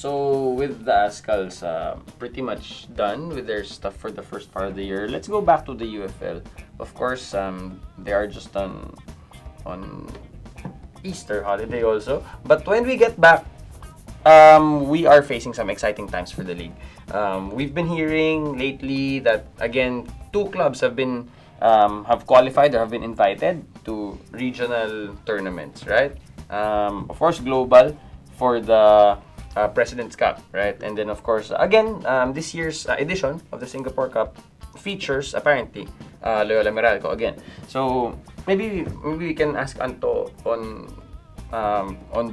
So with the Ascals pretty much done with their stuff for the first part of the year, let's go back to the UFL. Of course, they are just on Easter holiday also. But when we get back, we are facing some exciting times for the league. We've been hearing lately that again 2 clubs have been have qualified or have been invited to regional tournaments, right? Of course, global for the President's Cup, right? And then of course, again, this year's edition of the Singapore Cup features apparently Loyola Meralco again. So maybe we can ask Anto on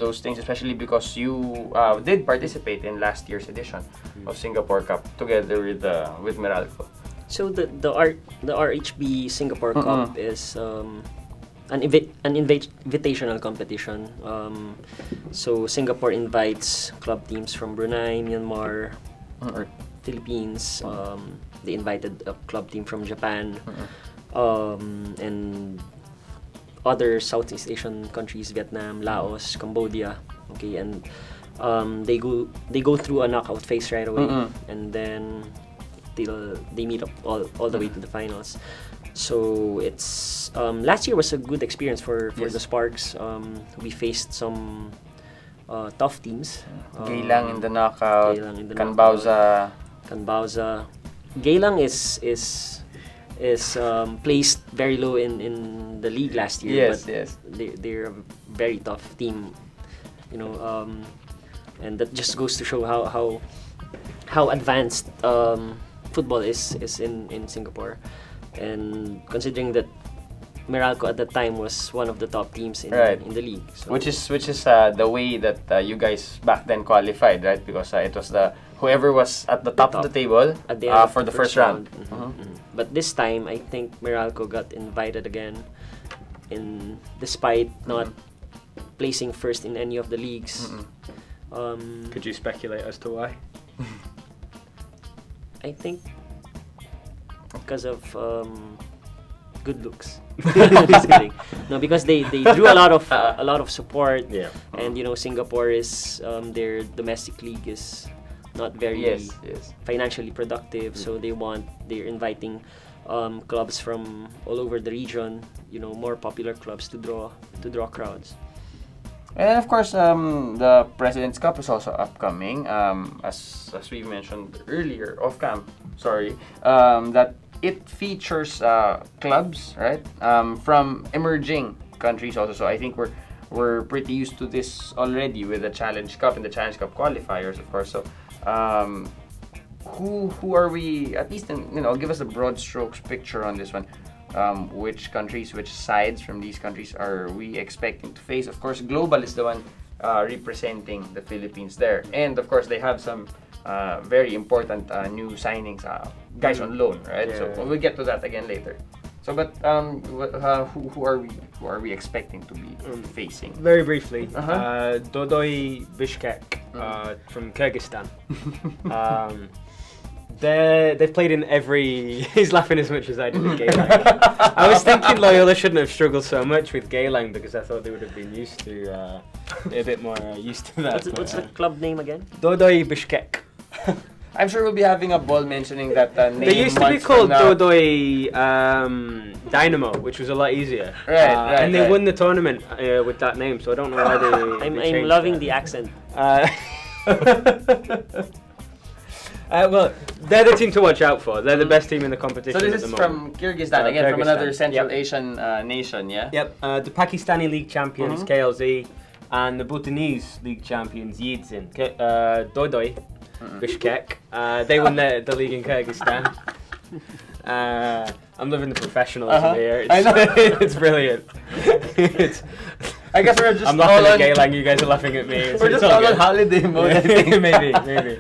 those things, especially because you did participate in last year's edition of Singapore Cup together with Meralco. So the RHB Singapore Cup is an invitational competition. So Singapore invites club teams from Brunei, Myanmar, or Philippines. They invited a club team from Japan, and other Southeast Asian countries, Vietnam, Laos, Cambodia. Okay, and they go through a knockout phase right away, and then they meet up all the way to the finals. So it's last year was a good experience for the Sparks. We faced some tough teams. Geylang in the knockout. Canbauza. Geylang is placed very low in the league last year. Yes, but yes. They're a very tough team, you know, and that just goes to show how advanced football is in Singapore. And considering that Meralco at that time was one of the top teams in the league, so. which is the way that you guys back then qualified, right? Because it was whoever was at the top of the table at the end for the first round. But this time, I think Meralco got invited again, despite not placing first in any of the leagues. Could you speculate as to why? I think because of good looks. Just kidding. No, because they drew a lot of support. Yeah. And you know, Singapore is their domestic league is not very financially productive, so they're inviting clubs from all over the region, you know, more popular clubs to draw crowds. And of course, the President's Cup is also upcoming. As we mentioned earlier, that it features clubs, right, from emerging countries also. So I think we're pretty used to this already with the Challenge Cup and the Challenge Cup qualifiers, of course. So who are we? At least give us a broad strokes picture on this one. Which countries, which sides from these countries are we expecting to face? Of course, Global is the one representing the Philippines there, and of course they have some very important new signings, guys on loan, right? Yeah. So we'll get to that again later. So, but who are we expecting to be facing? Very briefly, Dodoi Bishkek from Kyrgyzstan. They've played in every... He's laughing as much as I did with Geylang. I was thinking Loyola shouldn't have struggled so much with Geylang because I thought they would have been used to a bit more used to that. What's the club name again? Dodoi Bishkek. I'm sure we'll be having a ball mentioning that name. They used to be called Dodoi Dynamo, which was a lot easier. Right. And they won the tournament with that name, so I don't know why they I'm loving the accent. Well, they're the team to watch out for. They're the best team in the competition. So this is from Kyrgyzstan, again, from another Central Asian nation, yeah? Yep. The Pakistani league champions, KLZ, and the Bhutanese league champions, Yidzin. Dodoi Bishkek. They won the league in Kyrgyzstan. I'm living the professionalism here. It's brilliant. I guess we're just I'm laughing at Geylang, you guys are laughing at me. We're just all on holiday mode, I think. Maybe.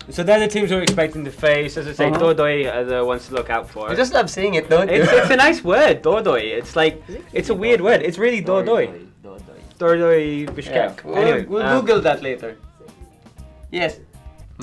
So they're the teams we're expecting to face. As I say, Dodoi are the ones to look out for. I just love saying it, don't you? It's a nice word, Dodoi. It's like, it's a weird word. It's really Dodoi. Dodoi Bishkek. Yeah. We'll Google that later. Yes.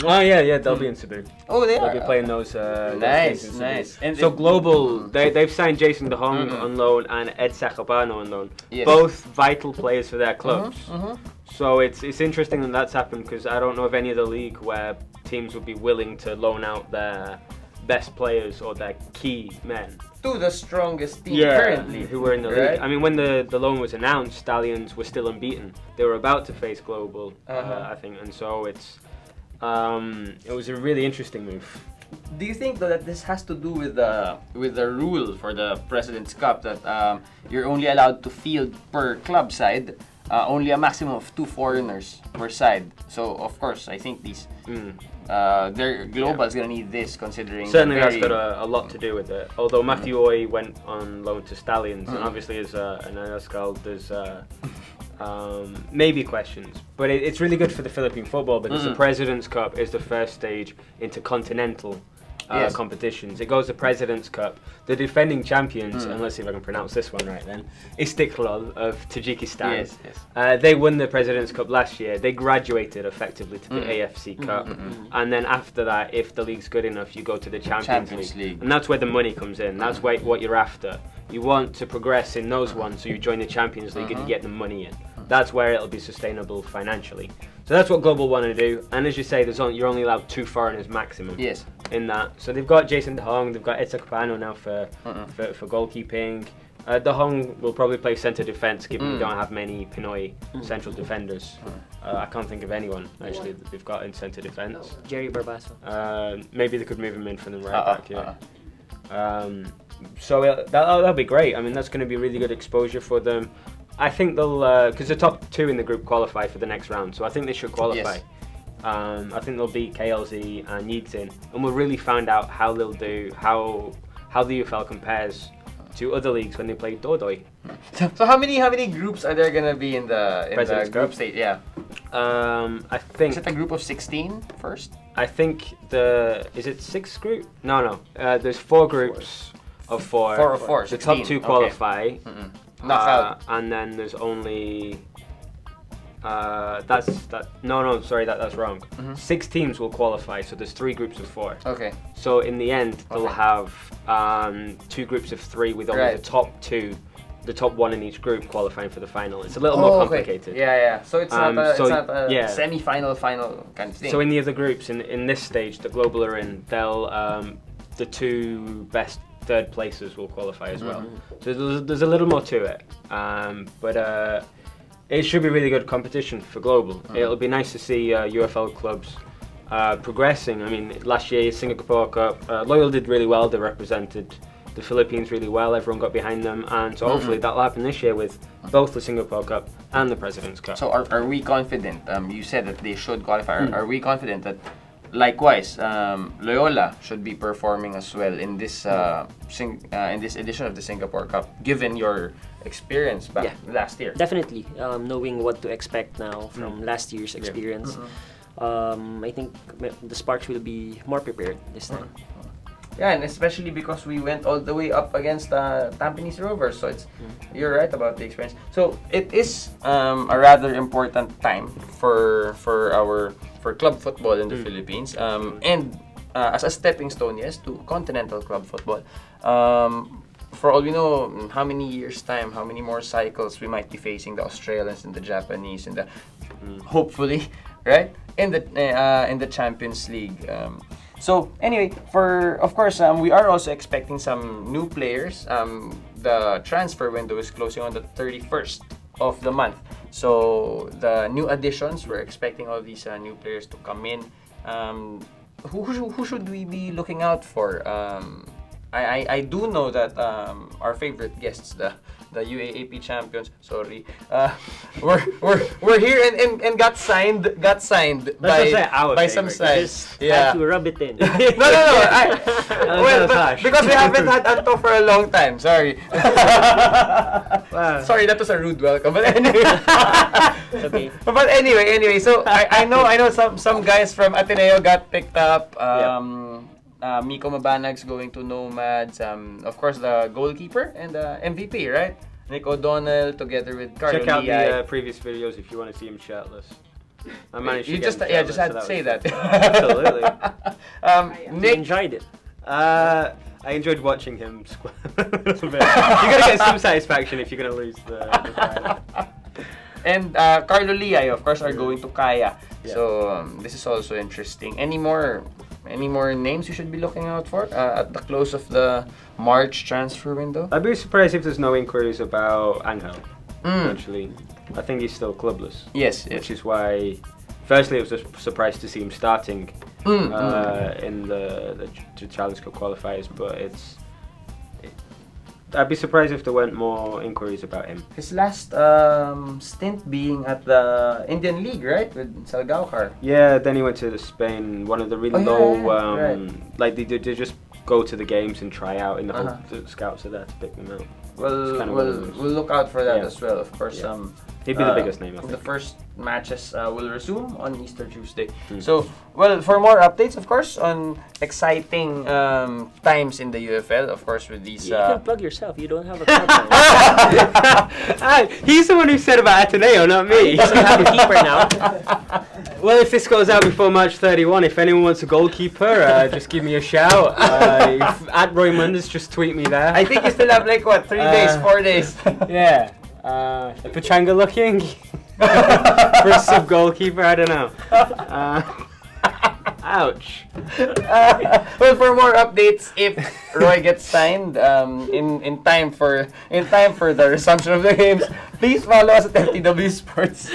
Oh yeah, they'll be in Cebu. Oh, they They'll are. be playing those. Nice, games in Cebu. nice. And So Global, they've signed Jason De Hong on loan and Ed Sacabano on loan. Yes. Both vital players for their clubs. Mhm. So it's interesting that that's happened because I don't know of any other league where teams would be willing to loan out their best players or their key men. To the strongest team currently. Who were in the right? league. I mean, when the loan was announced, Stallions were still unbeaten. They were about to face Global, I think, and so it was a really interesting move. Do you think though that this has to do with the rule for the President's Cup that you're only allowed to field per club side only a maximum of 2 foreigners per side? So of course, I think these their Global is gonna need this considering Certainly that's got a lot to do with it. Although Matthew Oy went on loan to Stallions, and obviously as an NSCAL, there's maybe questions. But it's really good for the Philippine football because the President's Cup is the first stage into continental competitions. It goes the President's Cup. The defending champions, and let's see if I can pronounce this one right then, Istiklal of Tajikistan. Yes, yes. They won the President's Cup last year. They graduated effectively to the AFC Cup. And then after that, if the league's good enough, you go to the Champions League. And that's where the money comes in. That's what you're after. You want to progress in those ones, so you join the Champions League and you get the money in. That's where it'll be sustainable financially. So that's what Global want to do. And as you say, you're only allowed 2 foreigners maximum. Yes. In that. So they've got Jason De Hong, they've got Ed Sacabano now for goalkeeping. De Hong will probably play centre defence given we don't have many Pinoy central defenders. I can't think of anyone actually that they've got in centre defence. Jerry Barbaso. Maybe they could move him in for the right back, yeah. So that'll be great. I mean, that's going to be really good exposure for them. I think they'll, because the top 2 in the group qualify for the next round, so I think they should qualify. Yes. I think they'll beat KLZ and Yigzin, and we'll really find out how they'll do, how the UFL compares to other leagues when they play Dodoi. So how many groups are there gonna be in the group stage? Yeah. I think. Is it a group of 16 first? I think is it 6 group? No. There's 4 groups of 4. 4 of 4. The top 2 qualify. Okay. Knockout. And then there's only. That's wrong. 6 teams will qualify, so there's 3 groups of 4. Okay. So in the end, they'll have 2 groups of 3 with only the top 2, the top 1 in each group qualifying for the final. It's a little more complicated. Okay. Yeah. So it's not a semi-final final kind of thing. So in the other groups, in this stage that Global are in, they'll the 2 best 3rd places will qualify as well. So there's a little more to it, but it should be really good competition for Global. It'll be nice to see UFL clubs progressing. I mean, last year Singapore Cup, Loyal did really well. They represented the Philippines really well. Everyone got behind them, and so hopefully that'll happen this year with both the Singapore Cup and the President's Cup. So are we confident? You said that they should qualify. Are we confident that? Likewise, Loyola should be performing as well in this edition of the Singapore Cup, given your experience back last year. Definitely, knowing what to expect now from last year's experience, I think the Sparks will be more prepared this time. Yeah, and especially because we went all the way up against Tampines Rovers, so you're right about the experience. So it is a rather important time for club football in the Philippines, and as a stepping stone, yes, to continental club football. For all we know, how many years' time, how many more cycles we might be facing the Australians and the Japanese and the hopefully, right, in the Champions League. So anyway, of course, we are also expecting some new players. The transfer window is closing on the 31st of the month. So the new additions, we're expecting all these new players to come in. Who should we be looking out for? I do know that our favorite guests, the UAAP champions, we're here and got signed by some sides. Yeah. To rub it in. No. Because we haven't had Anto for a long time. Sorry. Sorry, that was a rude welcome. But anyway. Okay. But anyway. So I know some guys from Ateneo got picked up. Miko Mabanag's going to Nomads. Of course, the goalkeeper and the MVP, right? Nick O'Donnell together with Carlo Check out Liay. the previous videos if you want to see him shirtless. I managed to You get just him yeah, jealous, just had so to say was that. fun. Absolutely. You Nick, enjoyed it. I enjoyed watching him squirm a little bit. You gotta get some satisfaction if you're gonna lose the final. and Carlo Liay, of course, are going to Kaya. Yeah. So this is also interesting. Any more names you should be looking out for at the close of the March transfer window? I'd be surprised if there's no inquiries about Angel. Mm. Actually, I think he's still clubless. Yes, Which is why, firstly, it was a surprise to see him starting in the Challenge Cup qualifiers, but I'd be surprised if there weren't more inquiries about him. His last stint being at the Indian League, right? With Salgaocar. Yeah, then he went to Spain, one of the really right. like they just go to the games and try out in the hope the scouts are there to pick them out. Well, kind of we'll look out for that Yeah. as well. Of course, Yeah. He'd be the biggest name, I The think. first matches will resume on Easter Tuesday. Mm. So, well, for more updates, of course, on exciting times in the UFL, of course, with these. You can plug yourself. You don't have a club now. He's the one who said about Ateneo, not me. He doesn't have a keeper now. Well, if this goes out before March 31, if anyone wants a goalkeeper, just give me a shout. At Roy Munders, just tweet me there. I think you still have like what, 3 days, 4 days. Yeah. Pachanga looking for a sub goalkeeper. I don't know. Ouch. Well, for more updates, if Roy gets signed in time for the resumption of the games, please follow us at FTW Sports.